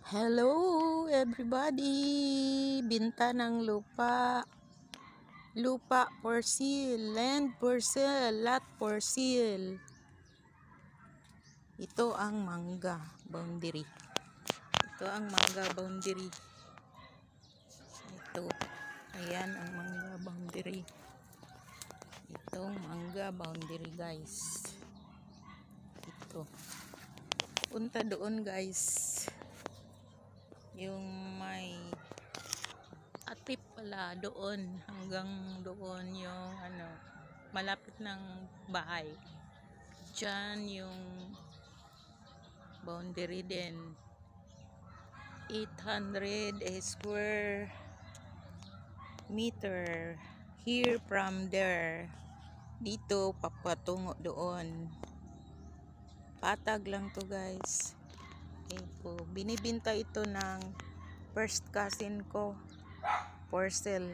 Hello everybody! Binta ng lupa. Lupa for sale, land for sale, lot for sale. Ito ang mangga boundary. Ito ang mangga boundary. Ito. Ayan ang mangga boundary. Itong mangga boundary guys. Ito. Punta doon guys. Yung may atip pala doon hanggang doon yung malapit ng bahay. Diyan yung boundary din. 800 square meter here from there. Dito papatungo doon. Patag lang to guys. Ito, binibinta ito ng first cousin ko for sale.